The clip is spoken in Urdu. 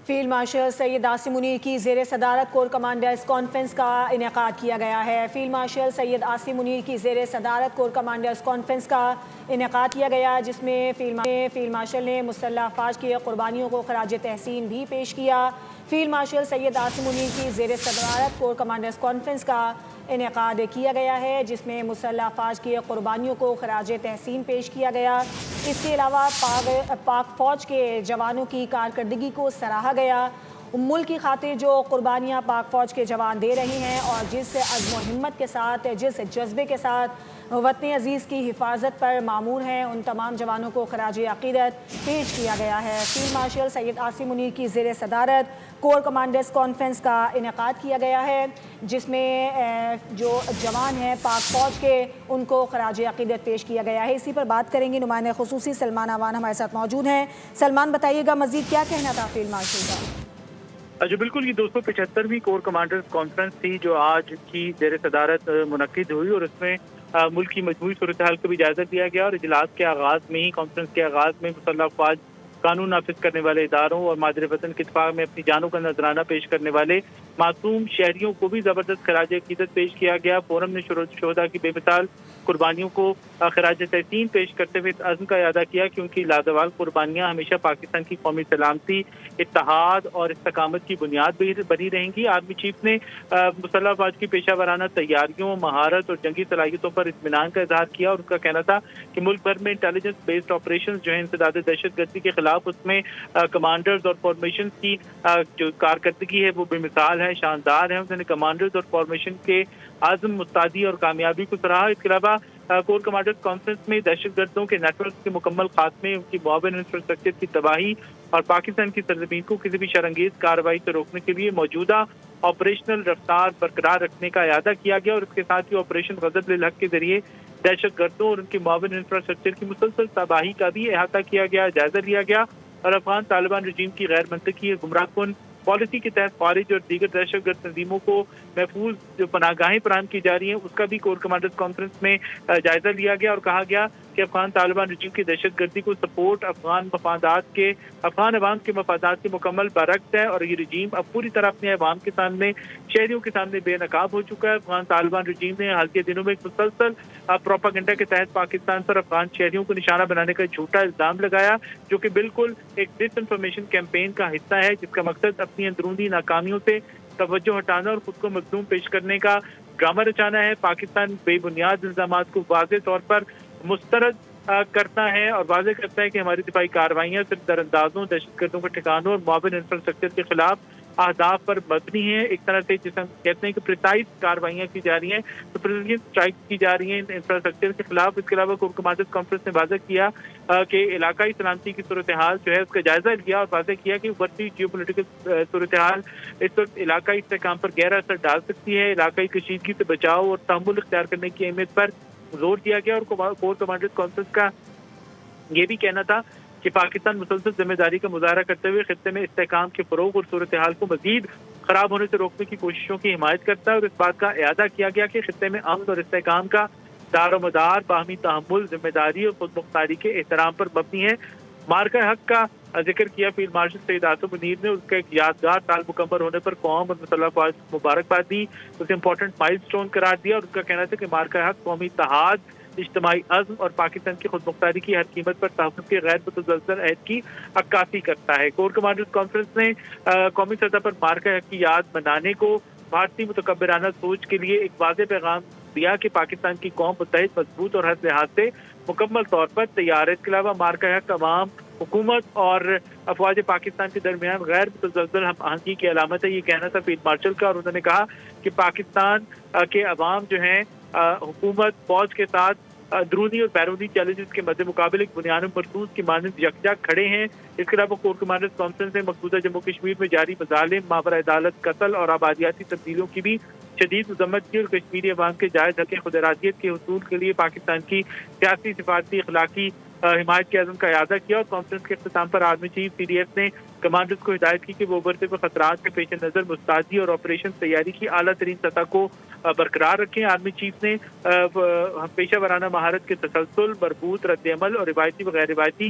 فیلڈ مارشل سید عاصم منیر کی زیر صدارت کور کمانڈرز کانفرنس کا انعقاد کیا گیا ہے۔ فیلڈ مارشل سید عاصم منیر کی زیر صدارت کور کمانڈرز کانفرنس کا انعقاد کیا گیا، جس میں فیلڈ مارشل نے مسلح افواج کی قربانیوں کو خراج تحسین بھی پیش کیا۔ فیلڈ مارشل سید عاصم منیر کی زیر صدارت کور کمانڈرز کانفرنس کا انعقاد کیا گیا ہے، جس میں مسلح افواج کی قربانیوں کو خراج تحسین پیش کیا گیا۔ اس کے علاوہ پاک فوج کے جوانوں کی کارکردگی کو سراہا گیا۔ ملک کی خاطر جو قربانیاں پاک فوج کے جوان دے رہے ہیں اور جس عزم و ہمت کے ساتھ، جس جذبے کے ساتھ وطن عزیز کی حفاظت پر مامور ہیں، ان تمام جوانوں کو خراج عقیدت پیش کیا گیا ہے۔ فیلڈ مارشل سید عاصم منیر کی زیر صدارت کور کمانڈرز کانفرنس کا انعقاد کیا گیا ہے، جس میں جو جوان ہیں پاک فوج کے، ان کو خراج عقیدت پیش کیا گیا ہے۔ اسی پر بات کریں گے، نمائندہ خصوصی سلمان اعوان ہمارے ساتھ موجود ہیں۔ سلمان، بتائیے گا مزید کیا کہنا تھا فیلڈ مارشل کا؟ جو بالکل یہ 275ویں کور کمانڈرز کانفرنس تھی جو آج کی زیر صدارت منعقد ہوئی، اور اس میں ملک کی مجموعی صورتحال کا بھی جائزہ لیا گیا، اور اجلاس کے آغاز میں ہی، کانفرنس کے آغاز میں مسلح افواج، قانون نافذ کرنے والے اداروں اور مادر وطن کے دفاع میں اپنی جانوں کا نذرانہ پیش کرنے والے معصوم شہریوں کو بھی زبردست خراج عقیدت پیش کیا گیا۔ فورم نے شہداء کی بے مثال قربانیوں کو خراج تحسین پیش کرتے ہوئے اس عزم کا اعادہ کیا کہ ان کی لازوال قربانیاں ہمیشہ پاکستان کی قومی سلامتی، اتحاد اور استقامت کی بنیاد بنی رہیں گی۔ آرمی چیف نے مسلح افواج کی پیشہ ورانہ تیاریوں، مہارت اور جنگی صلاحیتوں پر اطمینان کا اظہار کیا، اور ان کا کہنا تھا کہ ملک بھر میں انٹیلیجنس بیسڈ آپریشنز جو ہیں انسداد دہشت گردی کے خلاف، اس میں کمانڈرز اور فارمیشن کی جو کارکردگی ہے وہ بے مثال ہے، شاندار ہے۔ انہوں نے کمانڈرز اور فارمیشن کے عزم، مستعدی اور کامیابی کو سراہا۔ اس کے علاوہ کور کمانڈرز کانفرنس میں دہشت گردوں کے نیٹ ورک کے مکمل خاتمے، ان کی معاون انفراسٹرکچر کی تباہی اور پاکستان کی سرزمین کو کسی بھی شرانگیز کارروائی سے روکنے کے لیے موجودہ آپریشنل رفتار برقرار رکھنے کا اعادہ کیا گیا، اور اس کے ساتھ ہی آپریشن غضب للحق کے ذریعے دہشت گردوں اور ان کی معاون انفراسٹرکچر کی مسلسل تباہی کا بھی احاطہ کیا گیا، جائزہ لیا گیا، اور افغان طالبان رجیم کی غیر منطقی گمراہ کن پالیسی کے تحت خارج اور دیگر دہشت گرد تنظیموں کو محفوظ جو پناہ گاہیں فراہم کی جا رہی ہیں، اس کا بھی کور کمانڈرز کانفرنس میں جائزہ لیا گیا، اور کہا گیا کہ افغان طالبان رجیم کی دہشت گردی کو سپورٹ افغان عوام کے مفادات کے مکمل برعکس ہے، اور یہ رجیم اب پوری طرح اپنے عوام کے سامنے، شہریوں کے سامنے بے نقاب ہو چکا ہے۔ افغان طالبان رجیم نے حالیہ دنوں میں ایک مسلسل پروپیگنڈا کے تحت پاکستان پر افغان شہریوں کو نشانہ بنانے کا جھوٹا الزام لگایا، جو کہ بالکل ایک ڈس انفارمیشن کیمپین کا حصہ ہے، جس کا مقصد اپنی اندرونی ناکامیوں سے توجہ ہٹانا اور خود کو مظلوم پیش کرنے کا ڈرامہ رچانا ہے۔ پاکستان بے بنیاد الزامات کو واضح طور پر مسترد کرتا ہے اور واضح کرتا ہے کہ ہماری دفاعی کارروائیاں صرف دراندازوں، دہشت گردوں کے ٹھکانوں اور معاون انفراسٹرکچر کے خلاف اہداف پر مبنی ہیں۔ ایک طرح سے جسے ہم کہتے ہیں کہ پریسائز کارروائیاں کی جا رہی ہیں، تو پریسائز اسٹرائک کی جا رہی ہیں انفراسٹرکچر کے خلاف۔ اس کے علاوہ کور کمانڈرز کانفرنس نے واضح کیا کہ علاقائی سلامتی کی صورتحال جو ہے اس کا جائزہ لیا، اور واضح کیا کہ ابھرتی جیو پولیٹیکل صورتحال اس وقت علاقائی استحکام پر گہرا اثر ڈال سکتی ہے۔ علاقائی کشیدگی سے بچاؤ اور تحمل اختیار کرنے کی اہمیت پر زور دیا گیا، اور کور کمانڈرز کانفرنس کا یہ بھی کہنا تھا کہ پاکستان مسلسل ذمہ داری کا مظاہرہ کرتے ہوئے خطے میں استحکام کے فروغ اور صورتحال کو مزید خراب ہونے سے روکنے کی کوششوں کی حمایت کرتا ہے، اور اس بات کا اعادہ کیا گیا کہ خطے میں امن اور استحکام کا دار و مدار باہمی تحمل، ذمہ داری اور خود مختاری کے احترام پر مبنی ہے۔ مارکہ حق کا ذکر کیا فیلڈ مارشل سید عاصم منیر نے، اس کا ایک یادگار سال مکمل ہونے پر قوم اور مسلح افواج کو مبارکباد دی، اسے امپورٹنٹ مائل سٹون قرار دیا، اور اس کا کہنا تھا کہ مارکہ حق قومی اتحاد، اجتماعی عزم اور پاکستان کی خود مختاری کی ہر قیمت پر تحفظ کے غیر متزلزل عہد کی عکاسی کرتا ہے۔ کور کمانڈرز کانفرنس نے قومی سطح پر مارکہ حق کی یاد منانے کو بھارتی متکبرانہ سوچ کے لیے ایک واضح پیغام دیا کہ پاکستان کی قوم متحد، مضبوط اور ہر لحاظ سے مکمل طور پر تیار ہے۔ اس کے علاوہ مارکہ حق عوام، حکومت اور افواج پاکستان کے درمیان غیر متزلزل ہم آہنگی کی علامت ہے، یہ کہنا تھا فیلڈ مارشل کا، اور انہوں نے کہا کہ پاکستان کے عوام جو ہیں حکومت، فوج کے ساتھ اندرونی اور بیرونی چیلنجز کے مد مقابل ایک بنیاد مرصوص کی مانند یکجا کھڑے ہیں۔ اس کے علاوہ کور کمانڈرز کانفرنس نے مقبوضہ جموں کشمیر میں جاری مظالم، ماوراء عدالت قتل اور آبادیاتی تبدیلیوں کی بھی شدید مذمت کی، اور کشمیری عوام کے جائز حق خود ارادیت کے حصول کے لیے پاکستان کی سیاسی، سفارتی، اخلاقی حمایت کے عزم کا اعادہ کیا۔ اور کانفرنس کے اختتام پر army chief C D F نے کمانڈرز کو ہدایت کی کہ وہ ابھرتے ہوئے خطرات کے پیش نظر مستعدی اور آپریشن تیاری کی اعلیٰ ترین سطح کو برقرار رکھیں۔ آرمی چیف نے پیشہ ورانہ مہارت کے تسلسل، مربوط رد عمل اور روایتی و غیر روایتی